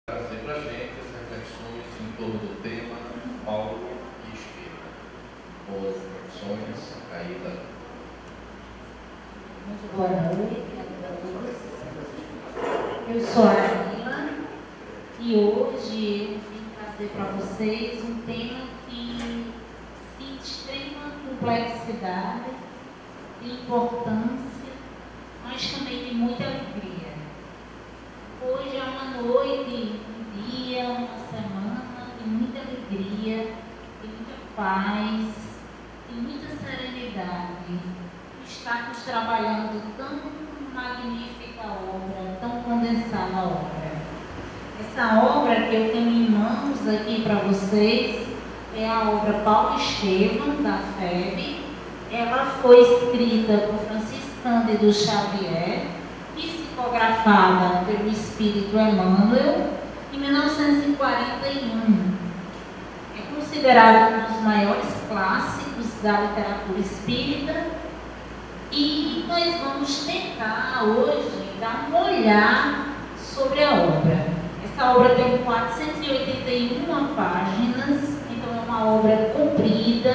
trazer para a gente as reflexões em torno do tema Paulo e Estevão. Boas reflexões, Aida. Muito boa noite a todos. Eu sou a Aila e hoje eu vim trazer para vocês um tema que tem extrema complexidade, de importância, mas também de muita alegria. Hoje é uma noite, um dia, uma semana de muita alegria, de muita paz, de muita serenidade. Estamos trabalhando tão magnífica obra, tão condensada obra. Essa obra que eu tenho em mãos aqui para vocês é a obra Paulo Estevão, da FEB. Ela foi escrita por Francisco Cândido Xavier, psicografada pelo Espírito Emmanuel, em 1941. É considerado um dos maiores clássicos da literatura espírita e nós vamos tentar hoje dar um olhar sobre a obra. Essa obra tem 481 páginas, então é uma obra comprida,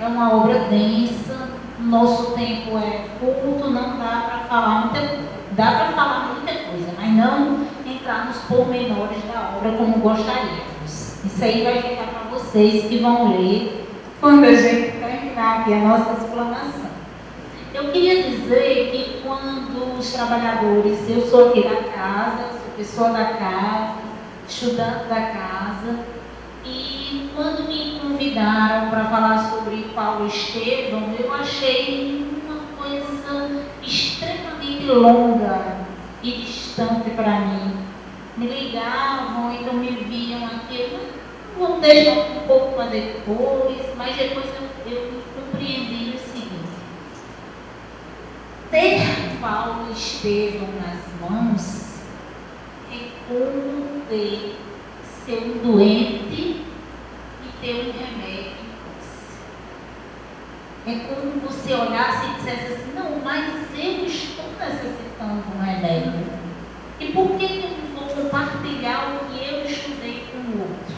é uma obra densa, nosso tempo é curto, não dá para falar muita coisa. Dá para falar muita coisa, mas não entrar nos pormenores da obra como gostaríamos. Isso aí vai ficar para vocês que vão ler quando a gente terminar aqui a nossa explanação. Eu queria dizer que quando os trabalhadores, eu sou aqui da casa, sou pessoa da casa, estudante da casa, e quando me convidaram para falar sobre Paulo Estevão, eu achei uma coisa extremamente longa e distante para mim. Me ligavam, então me viam aqui, vamos deixar um pouco para depois, mas depois eu compreendi o seguinte: ter Paulo Estevão nas mãos é como ser um doente e ter um remédio. É como você olhasse e dissesse assim: não, mas eu estou necessitando de um remédio. E por que eu não vou compartilhar o que eu estudei com o outro?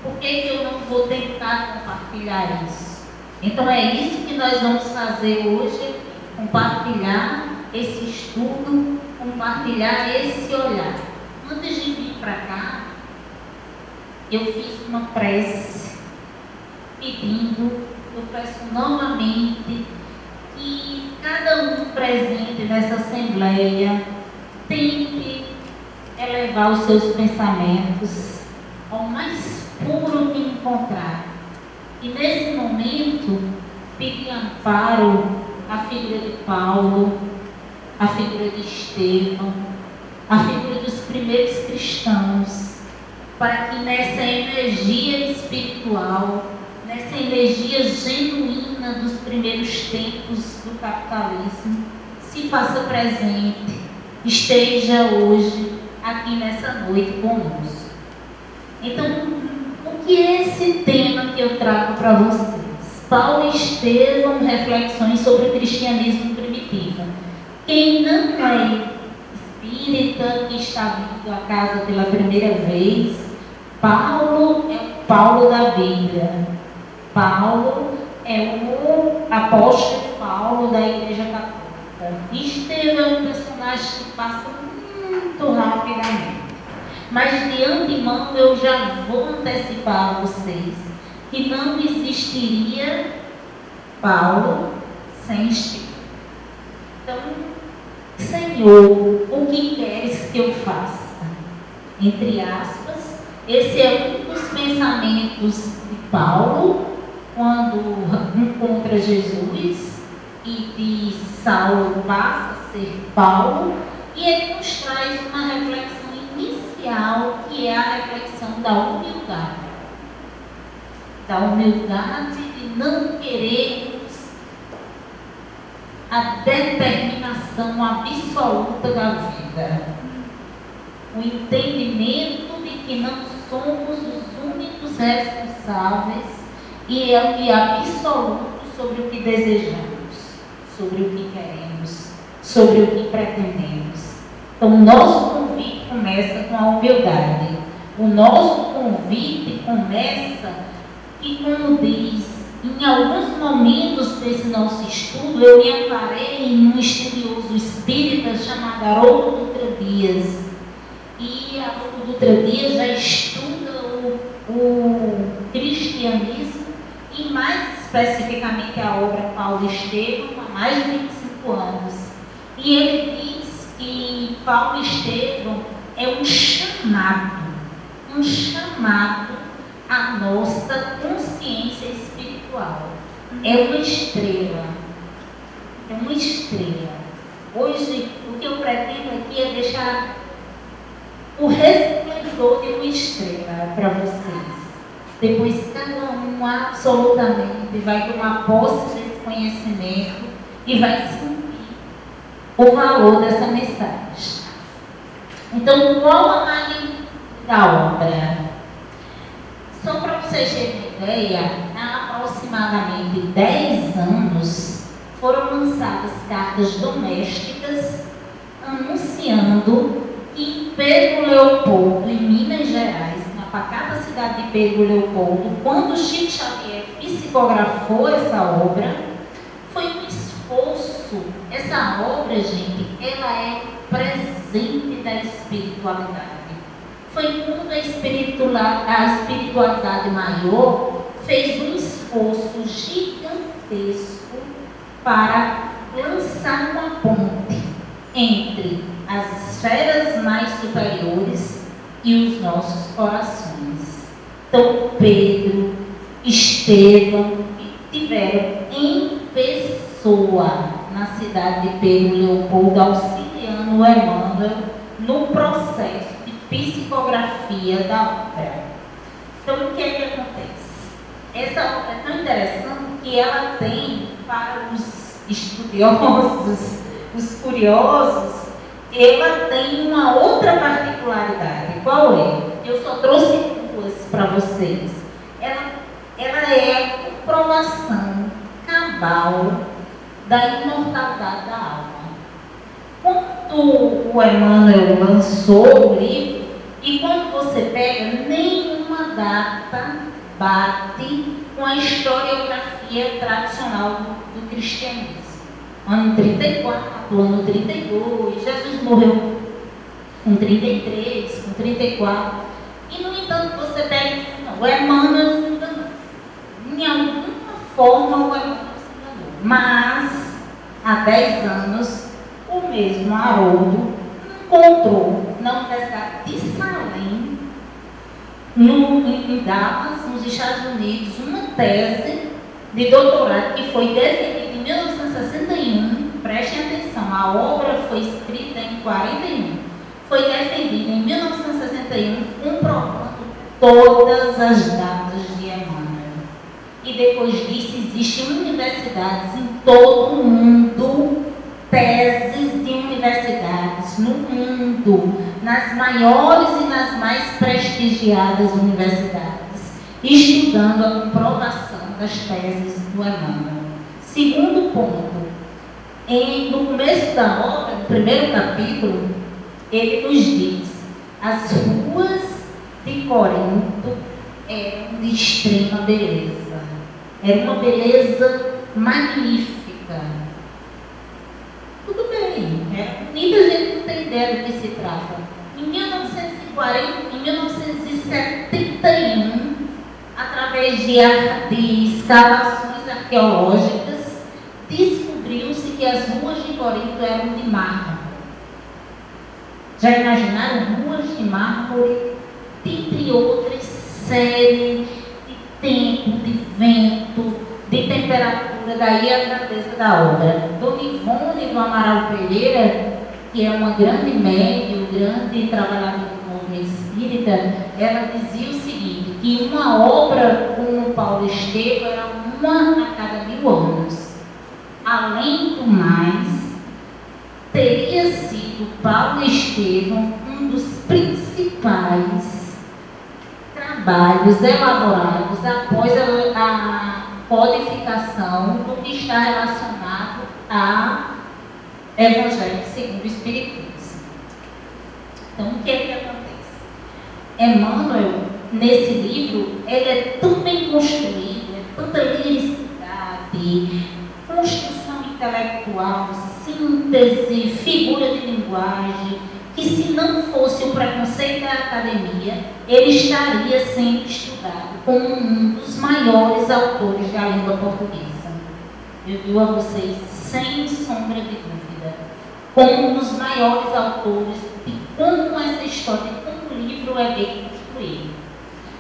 Por que eu não vou tentar compartilhar isso? Então é isso que nós vamos fazer hoje: compartilhar esse estudo, compartilhar esse olhar. Antes de vir para cá, eu fiz uma prece pedindo. Eu peço novamente que cada um presente nessa assembleia tente elevar os seus pensamentos ao mais puro que encontrar. E nesse momento, pedir amparo à figura de Paulo, à figura de Estevão, à figura dos primeiros cristãos, para que nessa energia espiritual, nessa energia genuína dos primeiros tempos do capitalismo, se faça presente, esteja hoje aqui nessa noite conosco. Então, o que é esse tema que eu trago para vocês? Paulo Estevão, reflexões sobre o cristianismo primitivo. Quem não é espírita, que está vindo à casa pela primeira vez, Paulo é o Paulo da Bíblia. Paulo é o apóstolo Paulo da Igreja Católica. Estevão é um personagem que passa muito rapidamente. Mas de antemão eu já vou antecipar a vocês que não existiria Paulo sem Estevão. Então, Senhor, o que queres que eu faça? Entre aspas, esse é um dos pensamentos de Paulo quando encontra Jesus e de Saulo passa a ser Paulo, e ele nos traz uma reflexão inicial, que é a reflexão da humildade. Da humildade de não querermos a determinação absoluta da vida. O entendimento de que não somos os únicos responsáveis e absoluto sobre o que desejamos, sobre o que queremos, sobre o que pretendemos. Então, nosso convite começa com a humildade. O nosso convite começa e, como diz, em alguns momentos desse nosso estudo, eu me amparei em um estudioso espírita chamado Haroldo Dutra Dias. E Haroldo Dutra Dias já estuda o cristianismo e, mais especificamente, a obra Paulo Estevam há mais de 25 anos. E ele diz que Paulo Estevam é um chamado à nossa consciência espiritual. É uma estrela. É uma estrela. Hoje, o que eu pretendo aqui é deixar o resplendor de uma estrela para vocês. Depois, cada um absolutamente vai tomar posse desse conhecimento e vai sentir o valor dessa mensagem. Então, qual a magnitude da obra? Só para vocês terem uma ideia, há aproximadamente 10 anos foram lançadas cartas domésticas anunciando que em Pedro Leopoldo, em Minas Gerais, na pacata cidade de Pedro Leopoldo, quando Chico Xavier psicografou essa obra, foi um esforço. Essa obra, gente, ela é presente da espiritualidade. Foi quando a espiritualidade maior fez um esforço gigantesco para lançar uma ponte entre as esferas mais superiores e os nossos corações. Então, Pedro, Estevão tiveram em pessoa na cidade de Pedro Leopoldo, auxiliando o Emmanuel no processo de psicografia da obra. Então, o que é que acontece? Essa obra é tão interessante que ela tem, para os estudiosos, os curiosos, ela tem uma outra particularidade. Qual é? Eu só trouxe duas para vocês. Ela é a comprovação cabal da imortalidade da alma. Quando o Emmanuel lançou o livro, e quando você pega, nenhuma data bate com a historiografia tradicional do cristianismo. Ano 34, ano 32, Jesus morreu com 33, com 34. E, no entanto, você pega e diz, não, o Emmanuel se enganou. Em alguma forma, o Emmanuel se enganou. Mas, há 10 anos, o mesmo Haroldo encontrou na Universidade de Salem, em Dallas, nos Estados Unidos, uma tese de doutorado que foi defendida em 1961. Prestem atenção, a obra foi escrita em 41. Foi defendida em 1961, comprovando todas as datas de Emmanuel. E depois disso, existem universidades em todo o mundo, teses de universidades no mundo, nas maiores e nas mais prestigiadas universidades, estudando a comprovação das teses do Emmanuel. Segundo ponto, no começo da obra, no primeiro capítulo, ele nos diz: as ruas de Corinto eram de extrema beleza. Era uma beleza magnífica. Tudo bem, é bonito, a gente não tem ideia do que se trata. Em 1971, através de escavações arqueológicas, descobriu-se que as ruas de Corinto eram de mármore. Já imaginaram ruas de mármore, dentre outras séries de tempo, de vento, de temperatura, daí a grandeza da obra. Dona Ivone do Amaral Pereira, que é uma grande médium, grande trabalhadora do movimento espírita, ela dizia o seguinte, que uma obra como Paulo Estevam era uma a cada 1000 anos. Além do mais, teria sido Paulo Estevam um dos principais trabalhos elaborados após a codificação do que está relacionado a Evangelho segundo o Espiritismo. Então, o que é que acontece? Emmanuel, nesse livro, ele é tão bem construído, é tanta liricidade, construção intelectual, síntese, figura de linguagem, que se não fosse o preconceito da academia, ele estaria sendo estudado como um dos maiores autores da língua portuguesa. Eu digo a vocês, sem sombra de dúvida, como um dos maiores autores de como essa história, de como o livro é bem construído.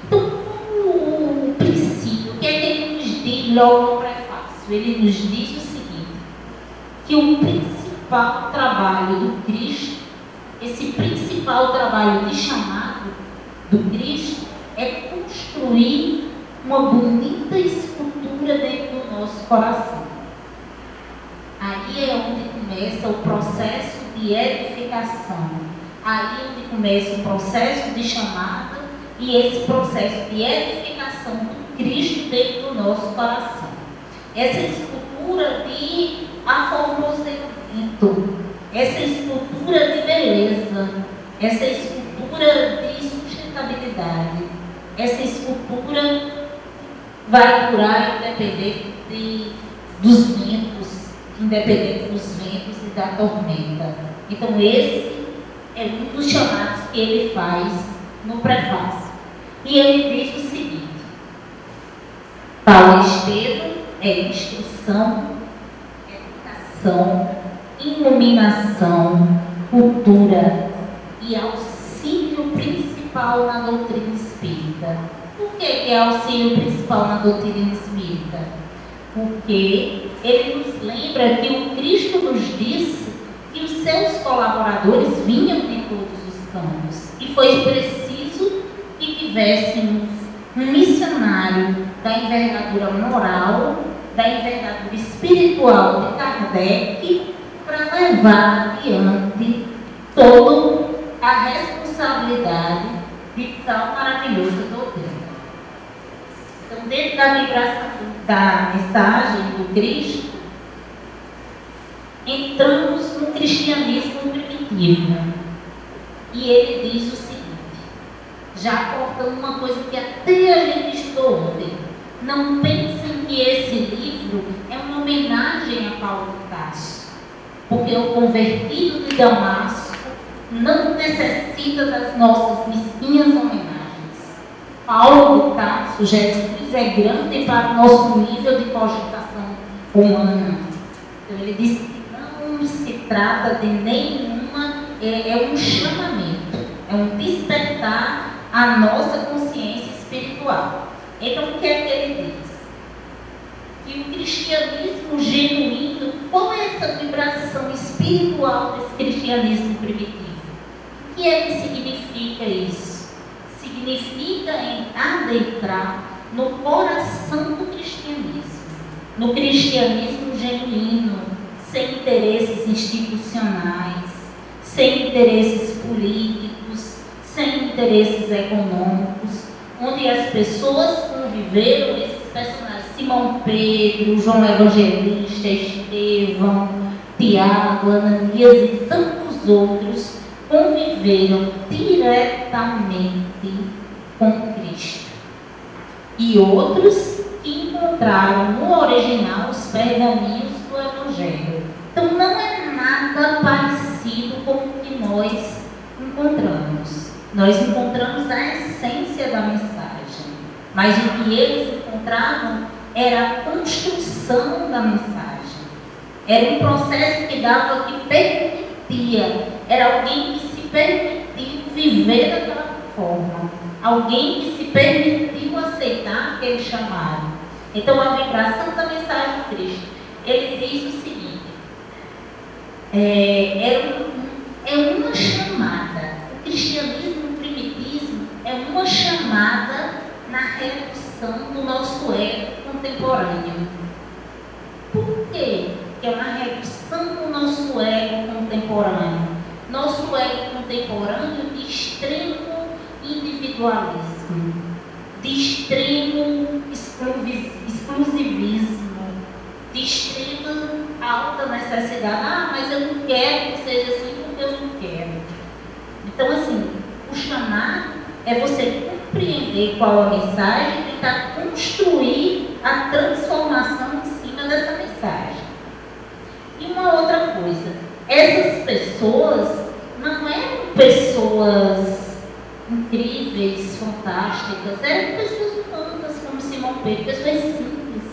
Então, o princípio, o que é que ele nos diz logo no prefácio? Ele nos diz o seguinte, que o principal trabalho do Cristo, esse principal trabalho de chamado do Cristo, é construir uma bonita escultura dentro do nosso coração. Aí é onde começa o processo de edificação. Aí é onde começa o processo de chamada e esse processo de edificação do Cristo dentro do nosso coração. Essa escultura de aformosamento, essa escultura de beleza, essa escultura de sustentabilidade, essa escultura vai durar independente dos ventos, independente dos ventos e da tormenta. Então esse é um dos chamados que ele faz no prefácio. E ele diz o seguinte: Paulo Estevam é instrução, educação, iluminação, cultura e auxílio principal na doutrina espírita. Por que é auxílio principal na doutrina espírita? Porque ele nos lembra que o Cristo nos disse que os seus colaboradores vinham de todos os campos e foi preciso que tivéssemos um missionário da envergadura moral, da envergadura espiritual de Kardec, para levar adiante toda a responsabilidade de tal maravilhosa doutrina. Então, dentro da vibração da mensagem do Cristo, entramos no cristianismo primitivo. E ele diz o seguinte, já cortando uma coisa que até a gente estudou ontem: não pensem que esse livro é uma homenagem a Paulo de Tarso, porque o convertido de Damasco não necessita das nossas mesquinhas homenagens. Paulo de Tarso, Jesus é grande para o nosso nível de cogitação humana. Então ele diz que não se trata de nenhuma, é um chamamento, é um despertar a nossa consciência espiritual. Então o que é que ele diz? Que o cristianismo genuíno, qual é essa vibração espiritual desse cristianismo primitivo? O que é que significa isso? Significa adentrar no coração do cristianismo, no cristianismo genuíno, sem interesses institucionais, sem interesses políticos, sem interesses econômicos, onde as pessoas conviveram, esses personagens, Simão Pedro, João Evangelista, Estevão, Tiago, Ananias e tantos outros, conviveram diretamente com Cristo. E outros que encontraram no original os pergaminhos do Evangelho. Então não é nada parecido com o que nós encontramos. Nós encontramos a essência da mensagem, mas o que eles encontravam era a construção da mensagem. Era um processo que dava, que permitia, era alguém que se permitiu viver daquela forma, alguém que se permitiu aceitar aquele chamado. Então a vibração da mensagem de Cristo, ele diz o seguinte, é uma chamada. O cristianismo primitivo é uma chamada na redução do nosso ego contemporâneo. Por quê? Que é uma redução do nosso ego contemporâneo. Nosso ego contemporâneo de extremo individualismo, de extremo exclusivismo, de extrema alta necessidade. Ah, mas eu não quero que seja assim porque eu não quero. Então, assim, o chamado é você compreender qual a mensagem e tentar construir a transformação em cima dessa mensagem. E uma outra coisa, essas pessoas não eram pessoas incríveis, fantásticas, eram pessoas humanas, como Simão Pedro, pessoas simples.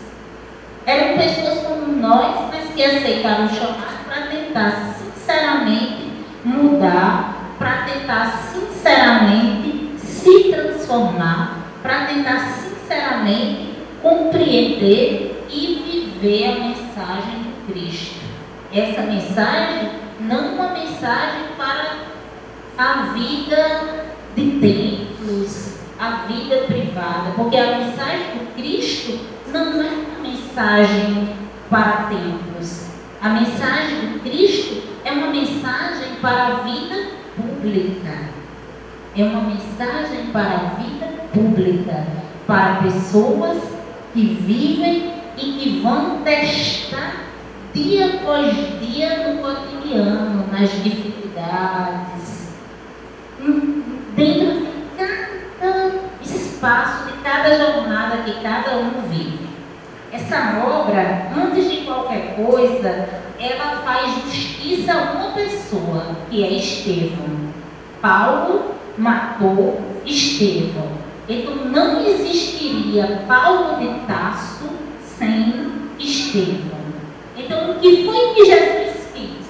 Eram pessoas como nós, mas que aceitaram o chamado para tentar sinceramente mudar, para tentar sinceramente se transformar, para tentar sinceramente compreender e viver a mensagem de Cristo. Essa mensagem não uma mensagem para a vida de templos, a vida privada, porque a mensagem de Cristo não é uma mensagem para templos. A mensagem de Cristo é uma mensagem para a vida pública. É uma mensagem para a vida pública, para pessoas que vivem e que vão testar dia após dia no cotidiano, nas dificuldades, dentro de cada espaço, de cada jornada que cada um vive. Essa obra, antes de qualquer coisa, ela faz justiça a uma pessoa, que é Estevão. Paulo matou Estevão. Então não existiria Paulo de Tarso sem Estevão. Então o que foi que Jesus quis?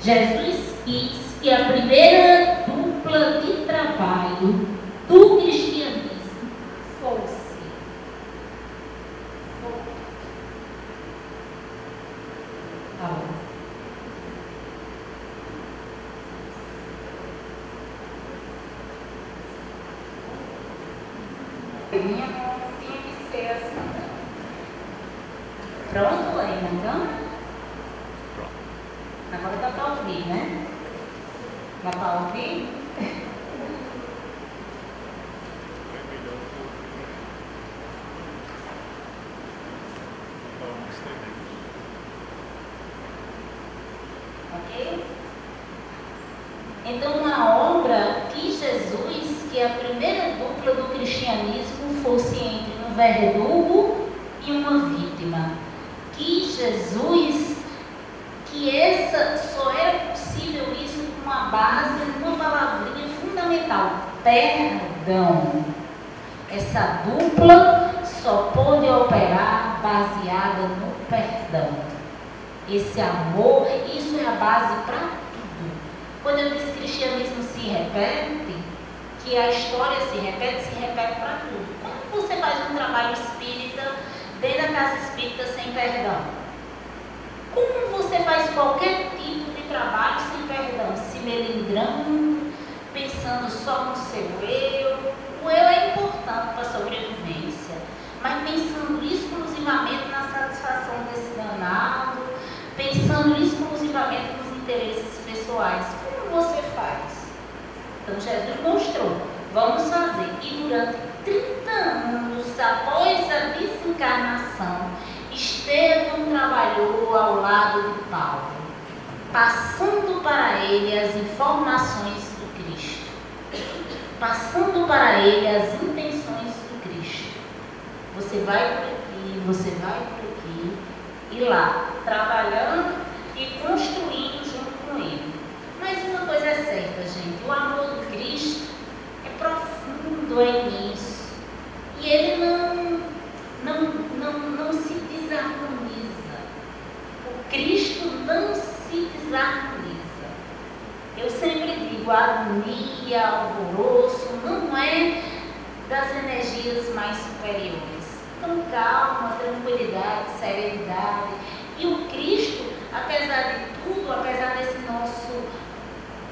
Jesus quis que a primeira dupla de trabalho do cristianismo fosse Tinha que ser assim. Pronto, Lena, então? Agora dá para ouvir, né? Dá para ouvir? Ok? Então, uma obra que Jesus, que a primeira dupla do cristianismo fosse entre um verdugo e uma vítima. Que Jesus, que essa só era possível isso com uma base, uma palavrinha fundamental: perdão. Essa dupla só pôde operar baseada no perdão. Esse amor, isso é a base para tudo. Quando eu disse que o cristianismo se repete, que a história se repete para tudo. Como você faz um trabalho espírita dentro da casa espírita sem perdão? Como você faz qualquer tipo de trabalho sem perdão? Se melindrando, pensando só no seu eu. O eu é importante para a sobrevivência, mas pensando exclusivamente na satisfação desse danado, pensando exclusivamente nos interesses pessoais. Como você faz? Então Jesus mostrou, vamos fazer. E durante 30 anos após a desencarnação, Estevão trabalhou ao lado de Paulo, passando para ele as informações do Cristo, passando para ele as intenções do Cristo. Você vai por aqui, você vai por aqui, e lá, trabalhando e construindo junto com ele. Mas uma coisa é certa, gente, o amor do Cristo é profundo, é imenso. E ele não se desarmoniza. O Cristo não se desarmoniza. Eu sempre digo, a agonia, alvoroço, não é das energias mais superiores. Então, calma, tranquilidade, serenidade. E o Cristo, apesar de tudo, apesar desse nosso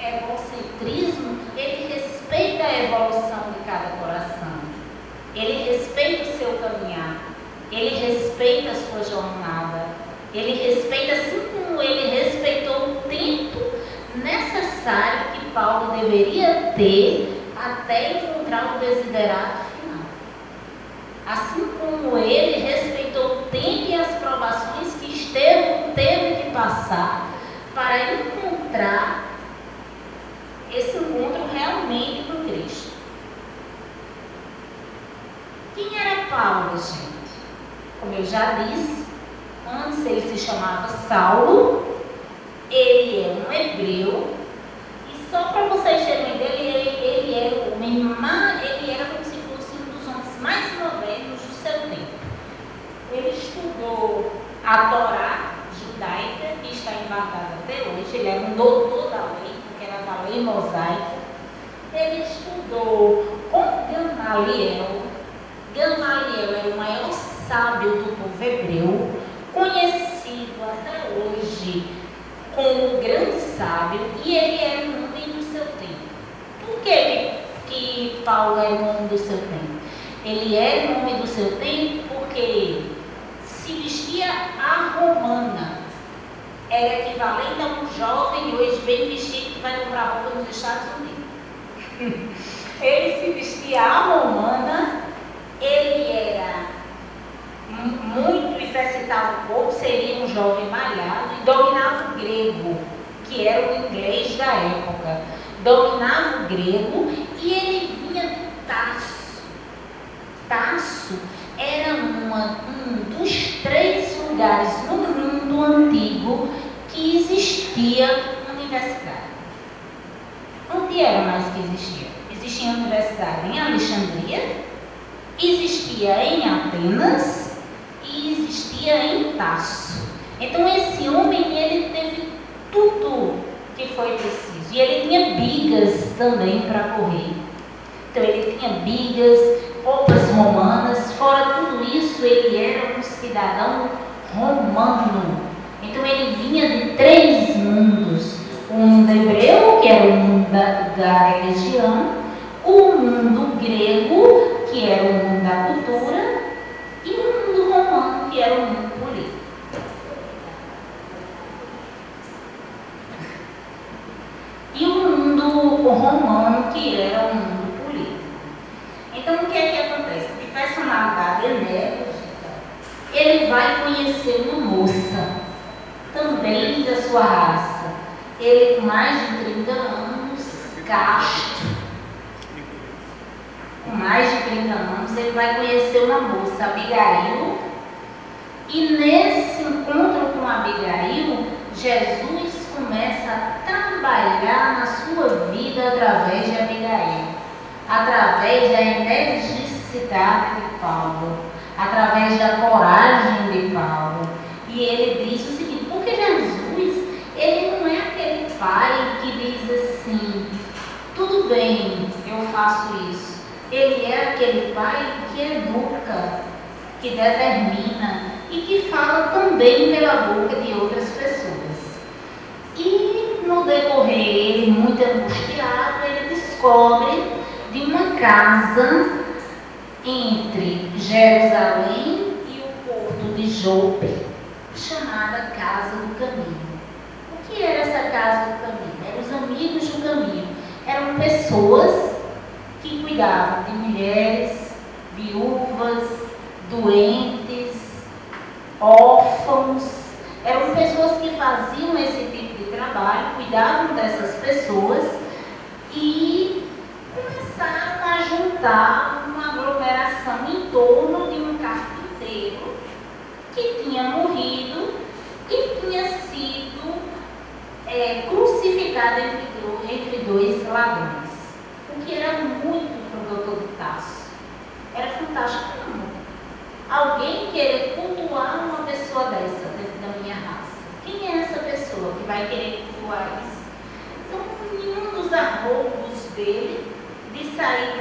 egocentrismo, ele respeita a evolução de cada coração. Ele respeita o seu caminhar. Ele respeita a sua jornada. Ele respeita, assim como ele respeitou o tempo necessário que Paulo deveria ter até encontrar o desiderato final. Assim como ele respeitou o tempo e as provações que Estevão teve que passar para encontrar esse encontro realmente já disse, antes ele se chamava Saulo, ele é um hebreu, e só para vocês terem uma ideia, ele era ele era como se fosse um dos homens mais modernos do seu tempo. Ele estudou a Torá judaica, que está invadada até hoje, ele era um doutor da lei, porque era da lei mosaica. Ele estudou com Gamaliel. Gamaliel era o maior sábio do povo hebreu, conhecido até hoje como o grande sábio, e ele era um homem do seu tempo. Por que Paulo era um homem do seu tempo? Ele era um homem do seu tempo porque se vestia à romana. Era equivalente a um jovem hoje bem vestido que vai comprar roupa nos Estados Unidos. Ele se vestia à romana, ele era muito exercitava o corpo, seria um jovem malhado e dominava o grego, que era o inglês da época. Dominava o grego e ele vinha de Tarso. Tarso era um dos 3 lugares no mundo antigo que existia universidade. Onde era mais que existia? Existia universidade em Alexandria, existia em Atenas e existia em Tarso. Então esse homem, ele teve tudo que foi preciso. E ele tinha bigas também para correr. Então ele tinha bigas, roupas romanas. Fora tudo isso, ele era um cidadão romano. Então ele vinha de 3 mundos. O mundo hebreu, que era o mundo da religião, o mundo grego, que era o mundo da cultura, e o mundo romano, que era o mundo político. E o mundo romano, que era o mundo político. Então, o que é que acontece? De personalidade enérgica, ele vai conhecer uma moça, também da sua raça. Ele, com mais de 30 anos, casto. Com mais de 30 anos, ele vai conhecer uma moça, Abigail. E nesse encontro com Abigail, Jesus começa a trabalhar na sua vida através de Abigail, através da energicidade de Paulo, através da coragem de Paulo. E ele diz o seguinte: porque Jesus, ele não é aquele pai que diz assim, tudo bem, eu faço isso. Ele é aquele pai que educa, que determina e que fala também pela boca de outras pessoas. E no decorrer, ele muito angustiado, ele descobre de uma casa entre Jerusalém e o porto de Jope, chamada Casa do Caminho. O que era essa Casa do Caminho? Eram os amigos do caminho. Eram pessoas que cuidavam de mulheres, viúvas, doentes, órfãos. Eram pessoas que faziam esse tipo de trabalho, cuidavam dessas pessoas e começaram a juntar uma aglomeração em torno de um carpinteiro que tinha morrido e tinha sido crucificado entre 2 ladrões. O que era muito para o doutor de Tarso. Era fantástico. Alguém querer cultuar uma pessoa dessa dentro da minha raça. Quem é essa pessoa que vai querer cultuar isso? Então, nenhum dos arroubos dele de sair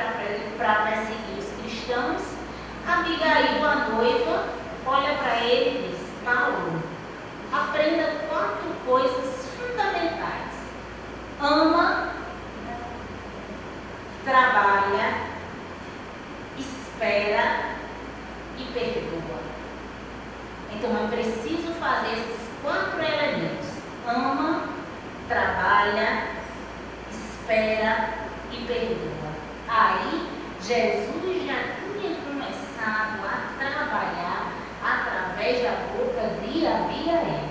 para perseguir os cristãos, Abigail, a noiva, olha para ele e diz: Paulo, aprenda 4 coisas fundamentais. Ama, trabalha, espera e perdoa. Então é preciso fazer esses 4 elementos: ama, trabalha, espera e perdoa. Aí Jesus já tinha começado a trabalhar através da boca de Abigail,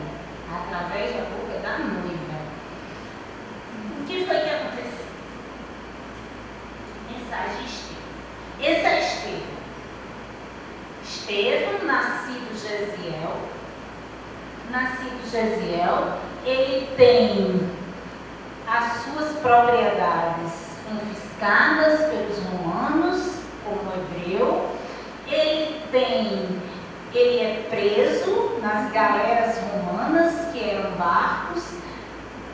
através da boca da noiva. O que foi que aconteceu? Mensagem de Estevão. Esse é Estevão. Estevão, nascido ele tem as suas propriedades confiscadas pelos romanos, como hebreu. Ele é preso nas galeras romanas, que eram barcos,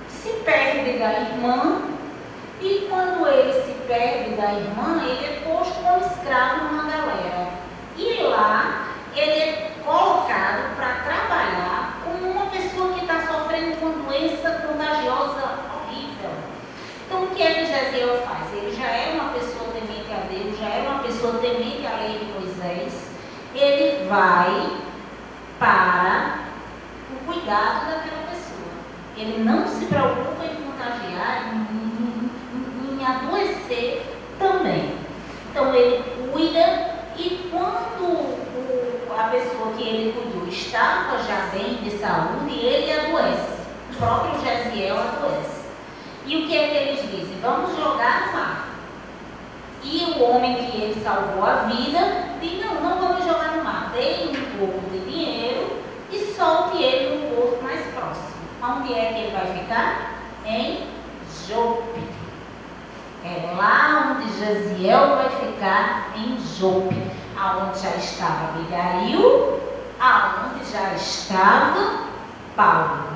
se perde da irmã, e quando ele se perde da irmã, ele é posto como escravo numa galera. E lá ele é colocado para trabalhar como uma pessoa que está sofrendo com doença contagiosa horrível. Então o que é que Jesiel faz? Ele já é uma pessoa temente a Deus, já é uma pessoa temente à lei de Moisés. Ele vai para o cuidado daquela pessoa. Ele não se preocupa em contagiar, em adoecer também. Então ele cuida, e quando a pessoa que ele cuidou estava já bem de saúde, ele adoece. O próprio Jesiel adoece. E o que é que eles dizem? Vamos jogar no mar. E o homem que ele salvou a vida diz: não vamos jogar no mar. Dê um pouco de dinheiro e solte ele no porto mais próximo. Onde é que ele vai ficar? Em Jope. É lá onde Jesiel vai ficar, em Jope, aonde já estava Abigail, aonde já estava Paulo.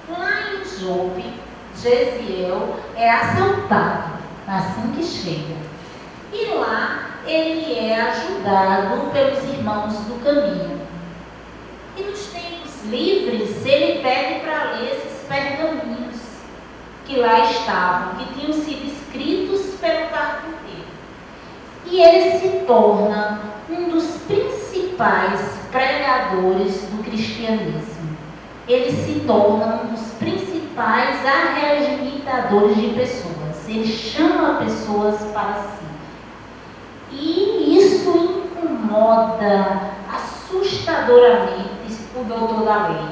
Lá em Jope, Jesiel é assaltado assim que chega. E lá ele é ajudado pelos irmãos do caminho. E nos tempos livres ele pede para ler esses pergaminhos que lá estavam, que tinham sido escritos pelo carpinteiro. E ele se torna um dos principais pregadores do cristianismo. Ele se torna um dos principais arregimentadores de pessoas. Ele chama pessoas para si. E isso incomoda assustadoramente o doutor da lei.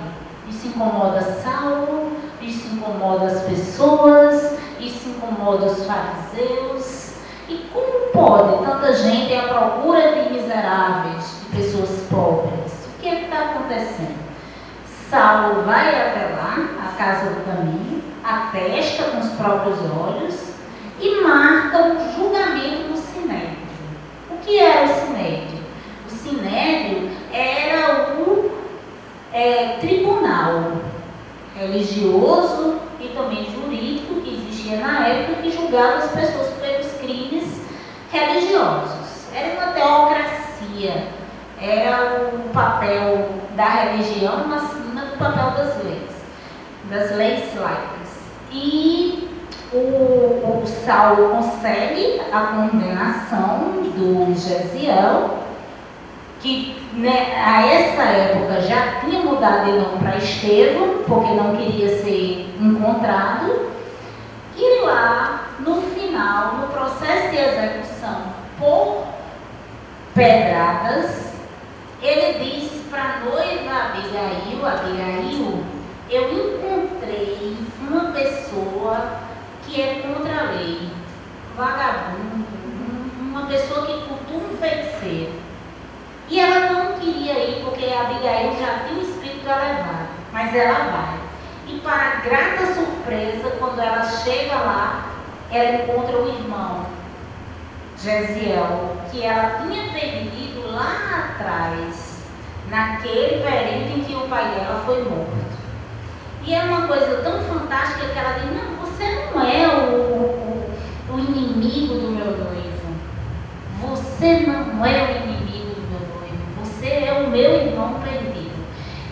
Isso incomoda Saulo, isso incomoda as pessoas, isso incomoda os fariseus. E como pode tanta gente à procura de miseráveis, de pessoas pobres? O que é que está acontecendo? Saulo vai até lá, à casa do caminho, atesta com os próprios olhos e marca um julgamento no Sinédrio. O que era o Sinédrio? O Sinédrio era o tribunal religioso e também jurídico que existia na época, que julgava as pessoas pelos crimes religiosos. Era uma teocracia, era o papel da religião acima do papel das leis laicas. E o Saulo consegue a condenação do Jesiel, que a essa época já tinha mudado de nome para Estevão, porque não queria ser encontrado. E lá, no final, no processo de execução por pedradas, ele diz para a noiva Abigail, eu encontrei uma pessoa que é contra a lei, vagabundo, uma pessoa que cultua um feiticeiro. E ela não queria ir, porque a Abigail já tinha um espírito elevado, mas ela vai. E para grata surpresa, quando ela chega lá, ela encontra o irmão Jesiel, que ela tinha perdido lá atrás, naquele período em que o pai dela foi morto. E é uma coisa tão fantástica que ela diz: não, você não é o inimigo do meu noivo. Você não é o inimigo do meu noivo. Você é o meu irmão perdido.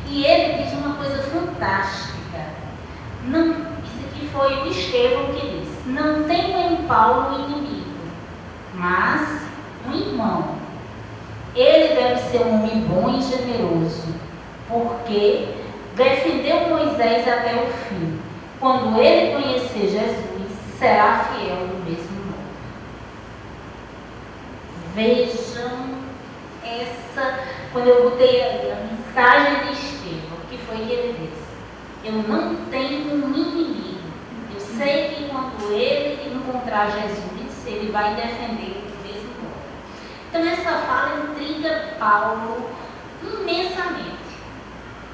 E ele diz uma coisa fantástica. Não, isso aqui foi o Estevão que disse: não tenho em Paulo um inimigo, mas um irmão. Ele deve ser um homem bom e generoso, porque defendeu Moisés até o fim. Quando ele conhecer Jesus, será fiel do mesmo modo. Vejam essa, quando eu botei ali a mensagem de Estevão, o que foi que ele disse? Eu não tenho um inimigo. Eu sei que quando ele encontrar Jesus, ele vai defender do mesmo modo. Então essa fala intriga Paulo imensamente.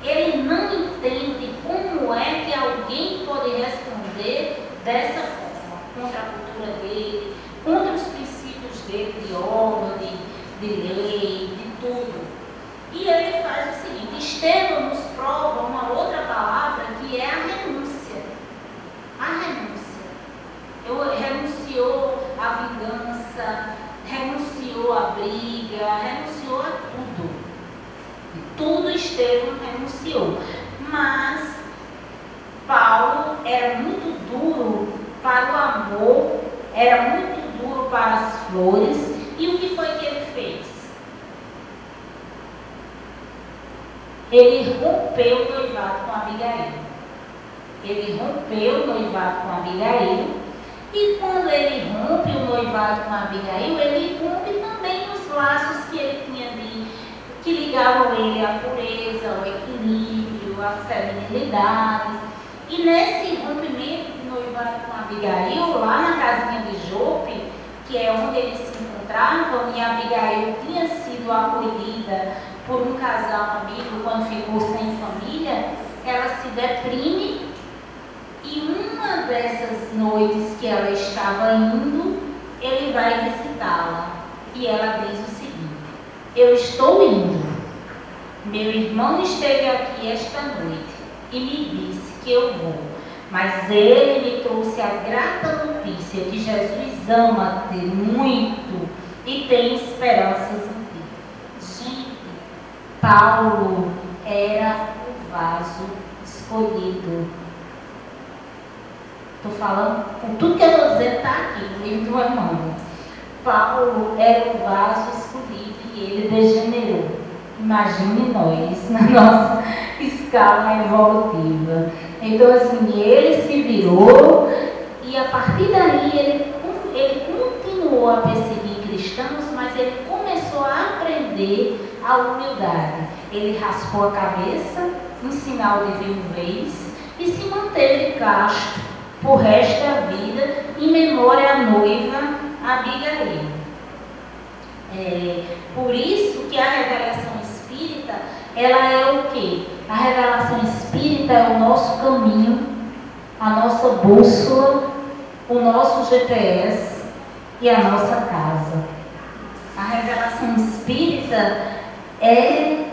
Ele não entende como como é que alguém pode responder dessa forma, contra a cultura dele, contra os princípios dele de ordem, de lei, de tudo. E ele faz o seguinte: Estevão nos prova uma outra palavra que é a renúncia. A renúncia. Renunciou à vingança, renunciou à briga, renunciou a tudo. Tudo Estevão renunciou. Mas Paulo era muito duro para o amor, era muito duro para as flores. E o que foi que ele fez? Ele rompeu o noivado com Abigail. Ele rompeu o noivado com Abigail. E quando ele rompe o noivado com Abigail, ele rompe também os laços que ele tinha que ligavam ele à pureza, ao equilíbrio, à feminilidade. E nesse rompimento de noivado com Abigail, lá na casinha de Jope, que é onde eles se encontravam, e Abigail tinha sido acolhida por um casal amigo quando ficou sem família, ela se deprime. E uma dessas noites que ela estava indo, ele vai visitá-la. E ela diz o seguinte: eu estou indo. Meu irmão esteve aqui esta noite e me disse que eu vou. Mas ele me trouxe a grata notícia que Jesus ama-te muito e tem esperanças em ti. Gente, Paulo era o vaso escolhido. Estou falando, por tudo que eu estou dizendo está aqui, no livro do irmão. Paulo era o vaso escolhido e ele degenerou. Imagine nós, na nossa escala evolutiva. Então, assim, ele se virou e a partir daí ele continuou a perseguir cristãos, mas ele começou a aprender a humildade. Ele raspou a cabeça, em sinal de viuvez, e se manteve casto por resto da vida, em memória à noiva Abigail. Por isso que a revelação espírita, ela é o quê? A revelação espírita é o nosso caminho, a nossa bússola, o nosso GPS e a nossa casa. A revelação espírita é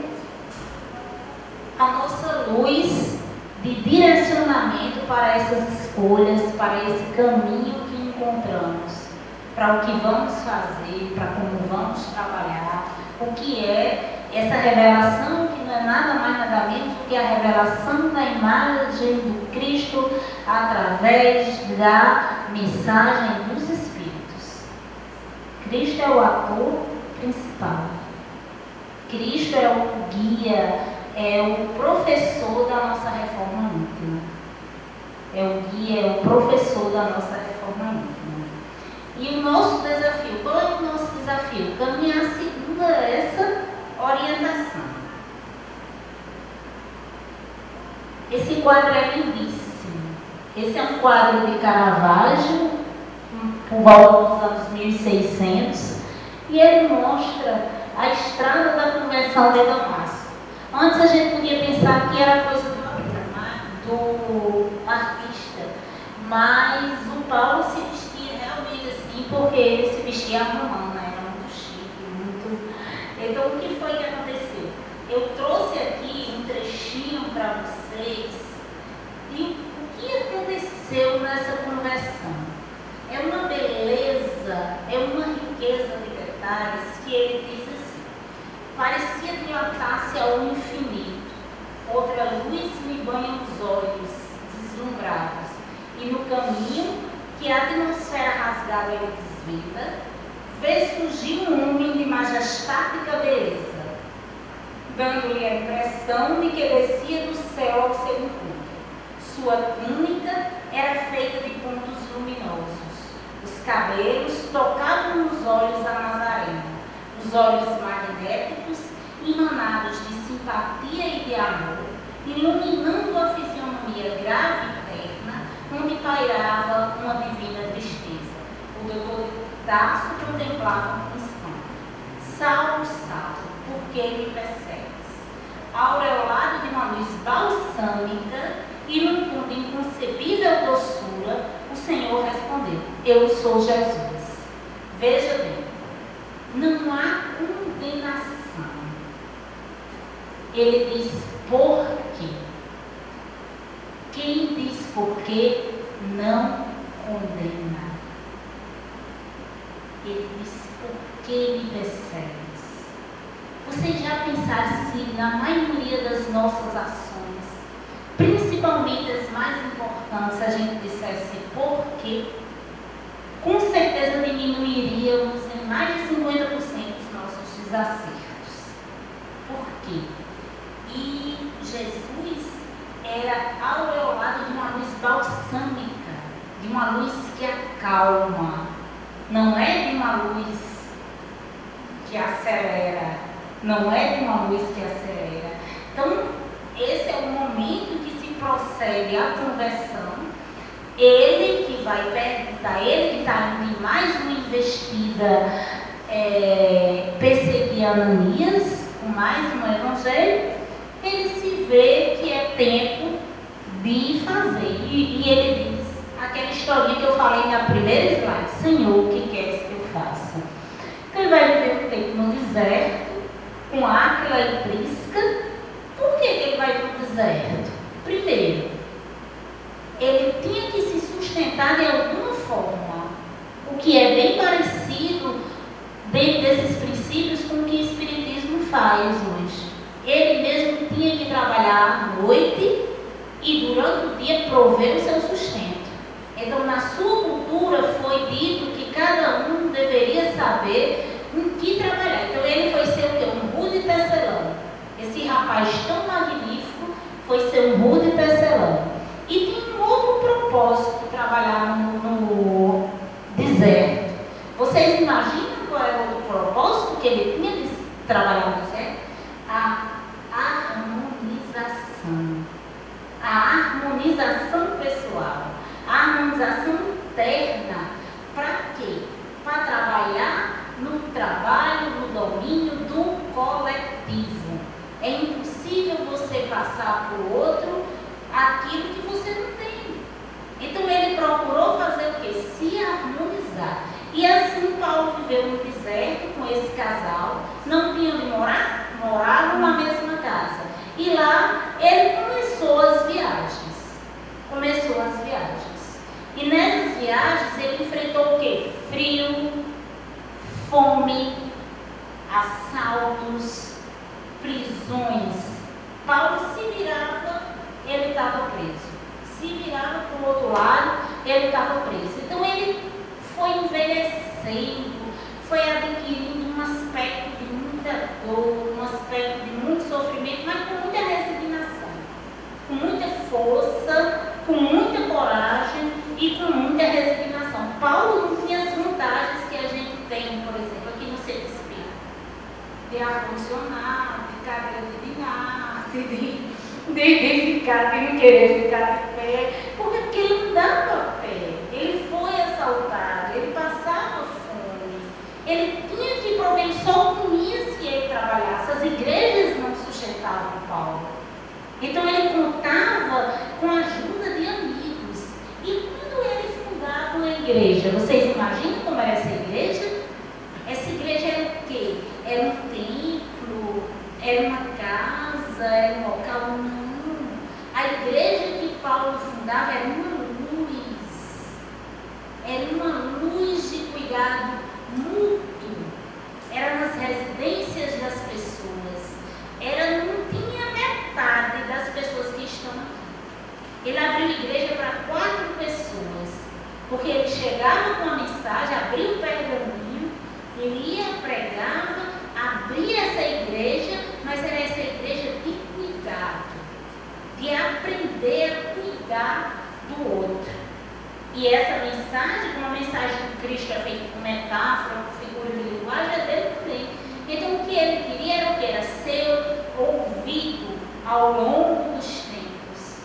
a nossa luz de direcionamento para essas escolhas, para esse caminho que encontramos, para o que vamos fazer, para como vamos trabalhar, o que é essa revelação que não é nada mais nada menos do que a revelação da imagem do Cristo através da mensagem dos Espíritos. Cristo é o ator principal. Cristo é o guia, é o professor da nossa reforma íntima. É o guia, é o professor da nossa reforma íntima. E o nosso desafio, qual é o nosso desafio? Caminhar segundo essa orientação. Esse quadro é lindíssimo. Esse é um quadro de Caravaggio, por volta dos anos 1600, e ele mostra a estrada da conversão de Damasco. Antes a gente podia pensar que era coisa do artista, mas o Paulo se vestia realmente assim porque ele se vestia à romana, era muito chique, muito... Então o que foi que aconteceu? Eu trouxe aqui um trechinho para vocês de o que aconteceu nessa conversão. É uma beleza, é uma riqueza de detalhes que ele diz assim: parecia dilatar-se ao infinito, outra luz me banha os olhos deslumbrados, e no caminho que a atmosfera rasgada ele desvenda, vê surgir um homem de majestática beleza, dando-lhe a impressão de que descia do céu ao seu encontro. Sua túnica era feita de pontos luminosos. Os cabelos tocavam nos olhos a Nazarena, os olhos magnéticos, emanados de simpatia e de amor, iluminando a fisionomia grave e terna, onde pairava uma divina tristeza. O doutor Tasso contemplava com espanto. Saulo, Saulo, por que me persegues? Aureolado de uma luz balsâmica, e num tom de inconcebível doçura, o Senhor respondeu: eu sou Jesus. Veja bem, não há condenação. Ele diz por quê. Quem diz por quê não condena. Ele diz por que me persegues. Vocês já pensaram se na maioria das nossas ações, principalmente as mais importantes, a gente dissesse por quê? Com certeza diminuiríamos em mais de 50% os nossos desacertos. Por quê? E Jesus era aureolado de uma luz balsâmica, de uma luz que acalma, não é de uma luz que acelera, não é de uma luz que acelera. Então, esse é o momento que se procede a conversão. Ele que vai perguntar, ele que está em mais uma investida, perseguir Ananias, com mais um evangelho, ele se vê que é tempo de fazer. E ele diz aquela historinha que eu falei na primeira slide: Senhor, o que queres que eu faça? Então ele vai viver um tempo no deserto, com Áquila e Prisca. Por que ele vai para o deserto? Primeiro, ele tinha que se sustentar de alguma forma, o que é bem parecido dentro desses princípios com o que o Espiritismo faz hoje. Ele mesmo tinha que trabalhar à noite e durante o dia prover o seu sustento. Então, na sua cultura foi dito que cada um deveria saber em que trabalhar. Então, ele foi ser o quê? Um rude tecelão. Esse rapaz tão magnífico foi ser um rude tecelão. E tem um outro propósito, trabalhar no deserto. Vocês imaginam qual era o outro propósito que ele tinha de trabalhar no deserto? A harmonização. A harmonização pessoal. A harmonização interna. Para quê? Para trabalhar no trabalho, no domínio do coletivo. É impossível você passar para o outro aquilo que você não tem. Então ele procurou fazer o quê? Se harmonizar. E assim Paulo viveu no deserto com esse casal. Não tinha onde morar? Moravam na mesma casa. E lá ele começou as viagens. E nessas viagens ele enfrentou o quê? Frio, fome, assaltos, prisões. Paulo se virava, ele estava preso. Se virava para o outro lado, ele estava preso. Então ele foi envelhecendo, foi adquirindo um aspecto de muita dor, um aspecto de muito sofrimento, mas com muita resignação, com muita força, com muita coragem e com muita resignação. Paulo não tinha as vantagens que a gente tem, por exemplo, aqui no Centro Espírita, de ar-condicionado, de cadeira de ficar, de não querer ficar de pé, porque ele não dava a pé, ele foi assaltado, ele passava fome, ele tinha que prover, ele só comia se ele trabalhasse. As igrejas não sustentavam Paulo. Então ele contava com a ajuda de amigos. E quando ele fundava uma igreja, vocês imaginam como era essa igreja? Essa igreja era o quê? Era um templo, era uma casa, era um local. Não. A igreja que Paulo fundava era uma luz de cuidado mútuo. Era nas residências das pessoas. Não tinha metade das pessoas que estão aqui. Ele abriu igreja para 4 pessoas, porque ele chegava com a mensagem, abria o pergaminho, ele ia, pregava, abria essa igreja, mas era essa igreja de cuidado, de aprender a cuidar do outro. E essa mensagem, como a mensagem de Cristo é feita com metáfora, com figura de linguagem, é dele também. Então o que ele queria era o que? Era ser ouvido ao longo dos tempos.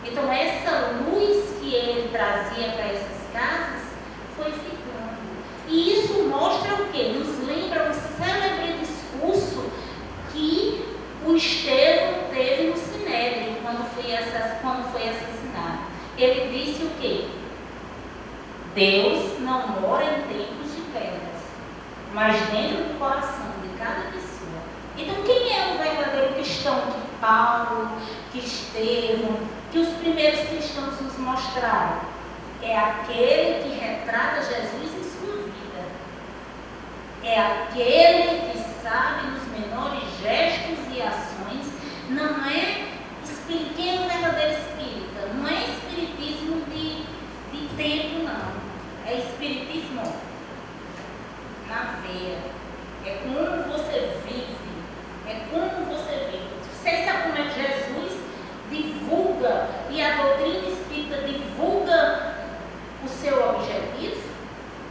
Então essa luz que ele trazia para essas casas foi ficando. E isso mostra o que? Nos lembra um célebre discurso que o Estevão teve no Sinédrio, quando quando foi assassinado. Ele disse o quê? Deus não mora em templos de pedras, mas dentro do coração de cada pessoa. Então, quem é o verdadeiro cristão que Paulo, que Estevão, que os primeiros cristãos nos mostraram? É aquele que retrata Jesus em sua vida. É aquele que sabe nos menores gestos e ações. Não é quem é o verdadeiro espírita? Não é espiritismo de tempo, não. É espiritismo na veia. É como você vive. É como você vive. Você sabe como é que Jesus divulga e a doutrina espírita divulga o seu objetivo?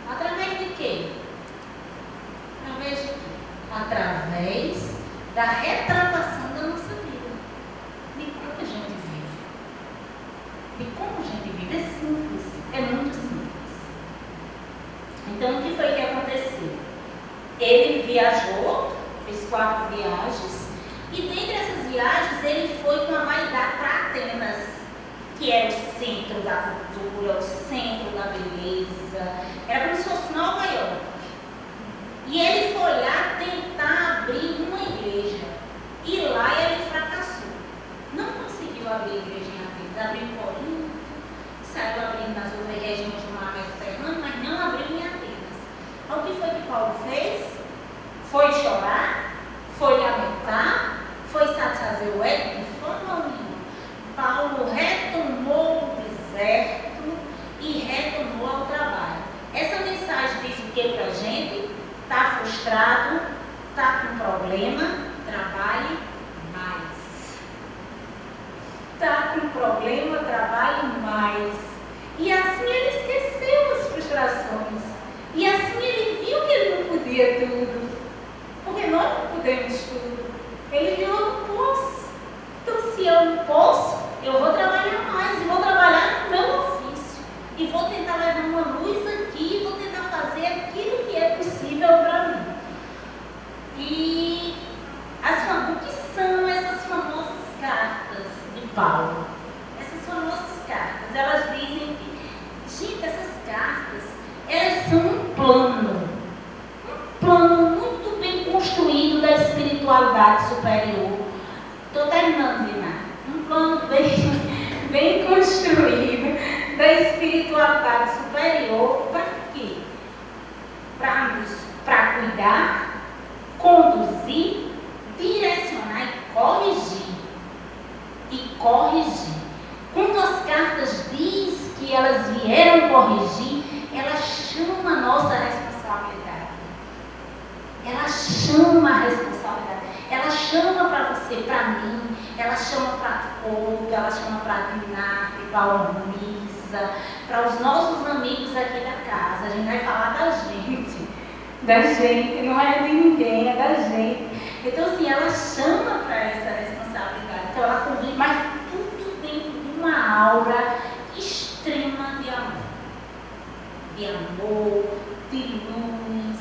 Através de quê? Através de quê? Através da retratação da nossa vida. De como a gente vive. De como a gente vive. É simples. É muito simples. Então, o que foi que aconteceu? Ele viajou, fez 4 viagens, e dentre essas viagens ele foi com a vaidade para Atenas, que era o centro da cultura, o centro da beleza, era como se fosse Nova York. E ele foi lá tentar abrir uma igreja, e lá ele fracassou. Não conseguiu abrir a igreja em Atenas, abriu em Corinto, saiu abrindo nas outras regiões do mar Mediterrâneo, mas não abriu em Atenas. Então, o que foi que Paulo fez? Foi chorar? Foi lamentar? Foi satisfazer o ego? De forma nenhuma. Paulo retomou o deserto e retomou ao trabalho. Essa mensagem diz o que para a gente? Está frustrado? Está com problema? Trabalhe mais. Está com problema? Trabalhe mais. E assim ele esqueceu as frustrações. E assim ele viu que ele não podia tudo. Porque nós não podemos tudo. Ele viu, eu não posso. Então, se eu não posso, eu vou trabalhar mais. E vou trabalhar no meu ofício. E vou tentar levar uma luz aqui. E vou tentar fazer aquilo que é possível para mim. E o que são essas famosas cartas de Paulo? Essas famosas cartas, elas dizem que, gente, essas cartas, elas são um plano muito bem construído da espiritualidade superior. Estou terminando, Dina. Um plano bem construído da espiritualidade superior. Para quê? Para cuidar, conduzir, direcionar e corrigir. Quando as cartas diz que elas vieram corrigir, elas chamam a nossa responsabilidade. Ela chama a responsabilidade. Ela chama para você, para mim. Ela chama para Couto, ela chama para Dinar, para Ormisa, para os nossos amigos aqui da casa. A gente vai falar da gente. Da gente, não é de ninguém, é da gente. Então, assim, ela chama para essa responsabilidade. Então, ela conduz, mas tudo dentro de uma aura extrema de amor. De amor, de luz,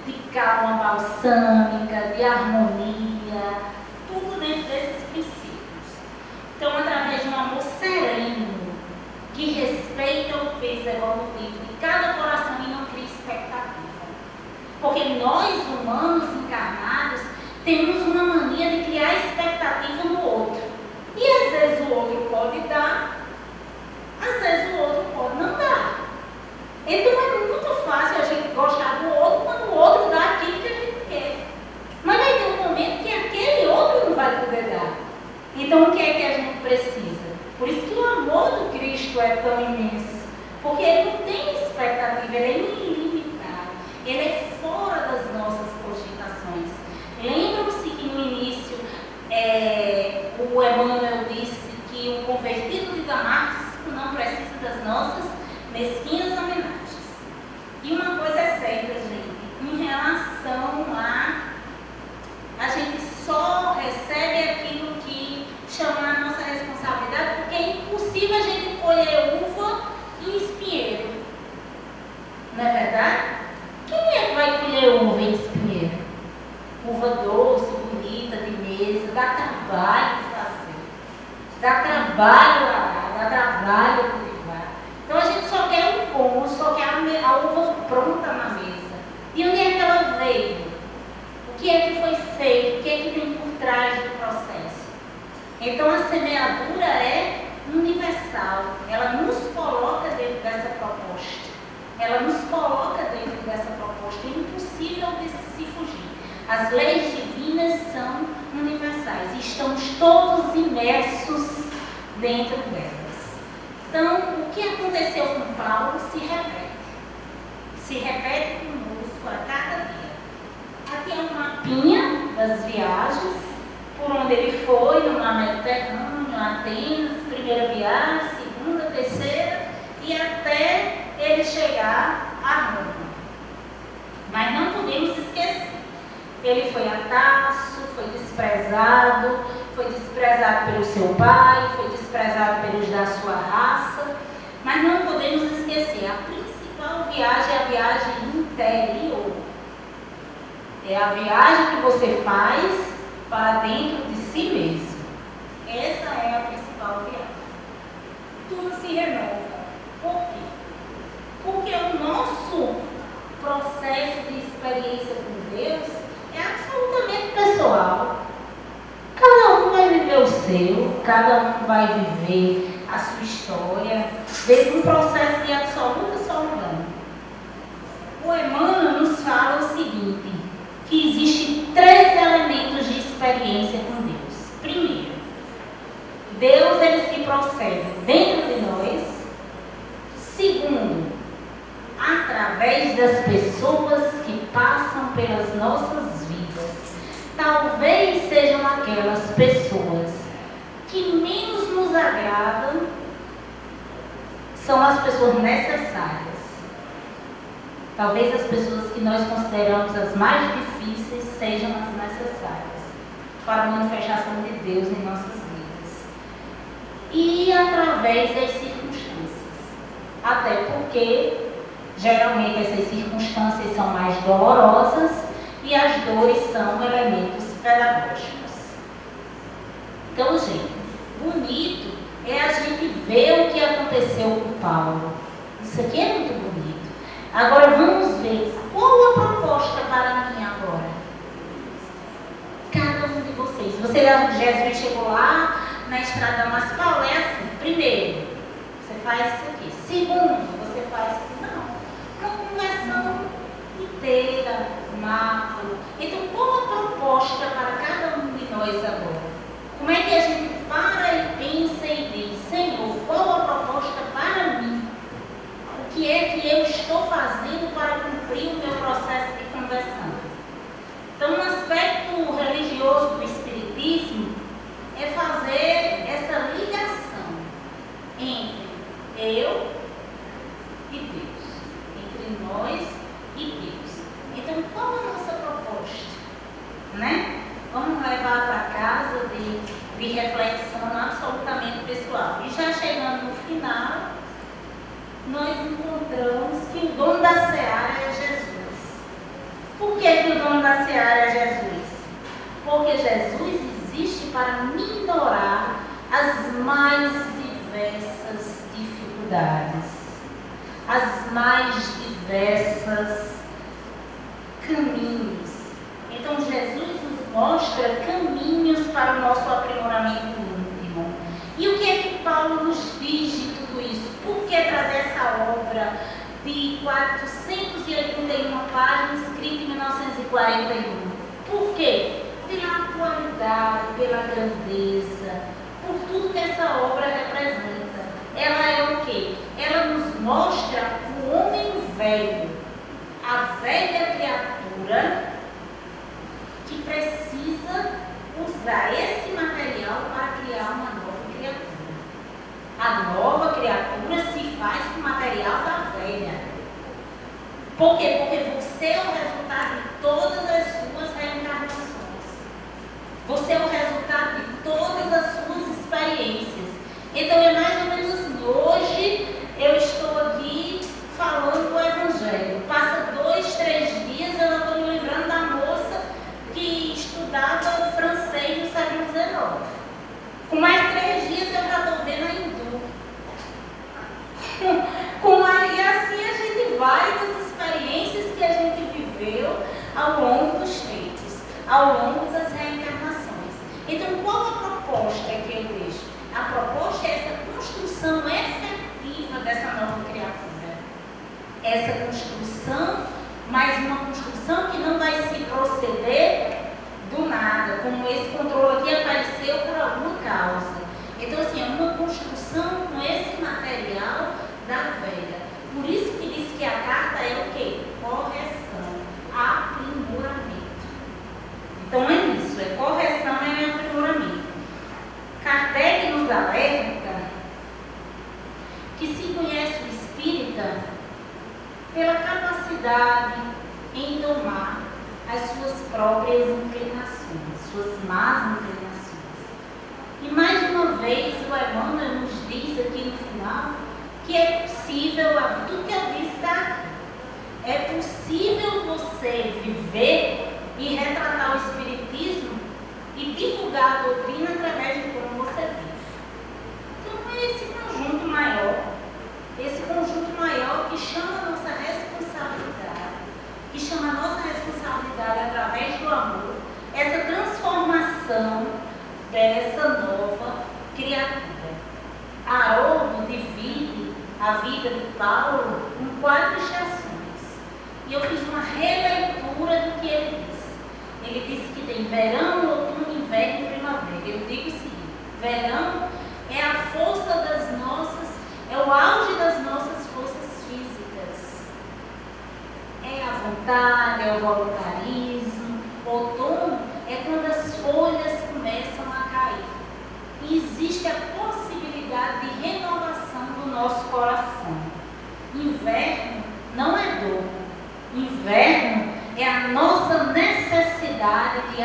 de calma balsâmica, de harmonia, tudo dentro desses princípios. Então, através de um amor sereno, que respeita o peso evolutivo de cada coração e não cria expectativa. Porque nós, humanos encarnados, temos uma mania de criar expectativa no outro. E às vezes o outro pode dar, às vezes o outro pode não dar. Então é muito fácil a gente gostar do outro quando o outro dá aquilo que a gente quer. Mas vai ter um momento que aquele outro não vai poder dar. Então o que é que a gente precisa? Por isso que o amor do Cristo é tão imenso. Porque ele não tem expectativa, ele é ilimitado. Ele é fora das nossas cogitações. Lembram-se que no início o Emmanuel disse que o convertido de Damasco não precisa das nossas mesquinhas homenagens. E uma coisa é certa, gente, em relação a gente só recebe aquilo que chama a nossa responsabilidade, porque é impossível a gente colher uva em espinheiro. Não é verdade? Quem é que vai colher uva em espinheiro? Uva doce, bonita, de mesa, dá trabalho de fazer. Dá trabalho trabalho arar, dá trabalho cultivar. Então a gente só quer o bom, só quer a uva pronta na mesa. E onde é que ela veio? O que é que foi feito? O que é que tem por trás do processo? Então a semeadura é universal. Ela nos coloca dentro dessa proposta. Ela nos coloca dentro dessa proposta. É impossível de se fugir. As leis divinas são universais e estamos todos imersos dentro delas. Então, o que aconteceu com Paulo se repete. Se repete conosco a cada dia. Aqui é um mapinha das viagens, por onde ele foi, no mar Mediterrâneo, Atenas, primeira viagem, segunda, terceira, e até ele chegar a Roma. Mas não podemos esquecer. Ele foi a Tarso, foi desprezado pelo seu pai, foi desprezado pelos da sua raça, mas não podemos esquecer, a principal viagem é a viagem interior. É a viagem que você faz para dentro de si mesmo. Essa é a principal viagem. Tudo se renova. Por quê? Porque o nosso processo de experiência com Deus é absolutamente pessoal. Cada um vai viver o seu, cada um vai viver a sua história, dentro de um processo de absoluta solidão. O Emmanuel nos fala o seguinte, que existem 3 elementos de experiência com Deus. Primeiro, Deus ele se procede dentro de nós. Segundo, através das pessoas que passam pelas nossas vidas. Talvez sejam aquelas pessoas que menos nos agradam, são as pessoas necessárias. Talvez as pessoas que nós consideramos as mais difíceis sejam as necessárias para a manifestação de Deus em nossas vidas. E através das circunstâncias. Até porque geralmente essas circunstâncias são mais dolorosas e as dores são elementos pedagógicos. Então, gente, bonito é a gente ver o que aconteceu com Paulo. Isso aqui é muito bonito. Agora vamos ver qual a proposta para mim agora. Cada um de vocês. Jesus chegou lá na estrada, mas Paulo é assim. Primeiro, você faz isso aqui. Segundo, você faz isso aqui. Não. Uma conversão inteira, macro. Então, qual a proposta para cada um de nós agora? Como é que a gente para e pensa e diz, Senhor, qual a proposta para mim? O que é que eu estou fazendo para cumprir o meu processo de conversão? Então, no aspecto religioso do Espiritismo, é fazer essa ligação entre eu e Deus, entre nós e Deus. Então, qual a nossa proposta? Né? Vamos levar para casa de reflexão absolutamente pessoal. E já chegando no final, nós encontramos que o dono da seara é Jesus. Por que o dono da seara é Jesus? Porque Jesus existe para minorar as mais diversas dificuldades, as mais diversas caminhos. Então Jesus nos mostra caminhos para o nosso aprimoramento íntimo. E o que é que Paulo nos diz de tudo isso? Por que trazer essa obra de 481 páginas, escrita em 1941? Por quê? Pela atualidade, pela grandeza, por tudo que essa obra representa. Ela é o quê? Ela nos mostra o homem velho, a velha criatura que precisa usar esse material para criar uma nova criatura. A nova criatura se faz com o material da velha. Por quê? Porque você é o resultado de todas as suas reencarnações. Você é o resultado de todas as suas experiências. Então é mais ou menos assim. Hoje eu estou aqui falando do Evangelho. Passa 2, 3 dias, eu estou me lembrando da moça que estudava francês no século XIX. Com mais 3 dias eu já estou vendo várias experiências que a gente viveu ao longo dos tempos, ao longo das reencarnações. Então, qual a proposta que eu deixo? A proposta é essa construção efetiva dessa nova criatura. Essa construção, mas uma construção que não vai se proceder do nada, como esse controle aqui apareceu por alguma causa. Então, assim, é uma construção com esse material da velha. Por isso que diz que a carta é o quê? Correção, aprimoramento. Então é isso, é correção e aprimoramento. Kardec nos alerta que se conhece o espírita pela capacidade em domar as suas próprias inclinações, suas más inclinações. E mais uma vez o Emmanuel nos diz aqui no final que é possível, tudo que eu disse está aqui, é possível você viver e retratar o Espiritismo e divulgar a doutrina através de como você vive. Então é esse conjunto maior que chama a nossa responsabilidade através do amor, essa transformação dessa nova criatura. Haroldo divide a vida de Paulo em 4 estações. E eu fiz uma releitura do que ele disse. Ele disse que tem verão, outono, inverno e primavera. Eu digo o seguinte: verão é a força das nossas, é o auge das nossas forças físicas. É a vontade, é o voluntarismo. Outono é quando as folhas começam a cair. E existe a possibilidade de renovação do nosso coração. Inverno não é dor. Inverno é a nossa necessidade de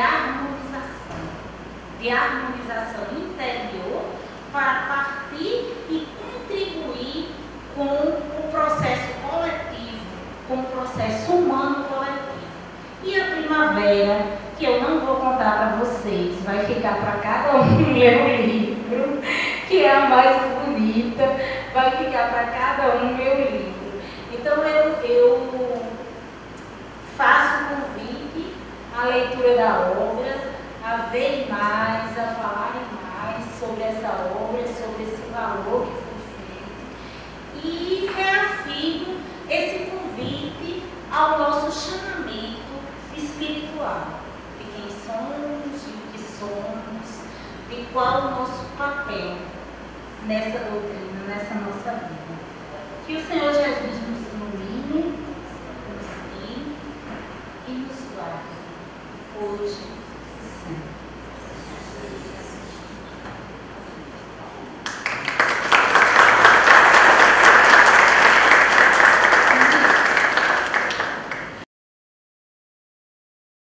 harmonização interior para partir e contribuir com o processo coletivo, com o processo humano coletivo. E a primavera, que eu não vou contar para vocês, vai ficar para cada um ler o livro, que é a mais bonita, vai ficar para cada um ler o livro. Então eu faço o convite à leitura da obra, a verem mais, a falarem mais sobre essa obra, sobre esse valor que foi feito, e reafirmo esse convite ao nosso chamamento espiritual, de quem somos, de o que somos, de qual o nosso papel nessa doutrina, nessa nossa vida. Que o Senhor Jesus nos ilumine, nos guie e nos guarde hoje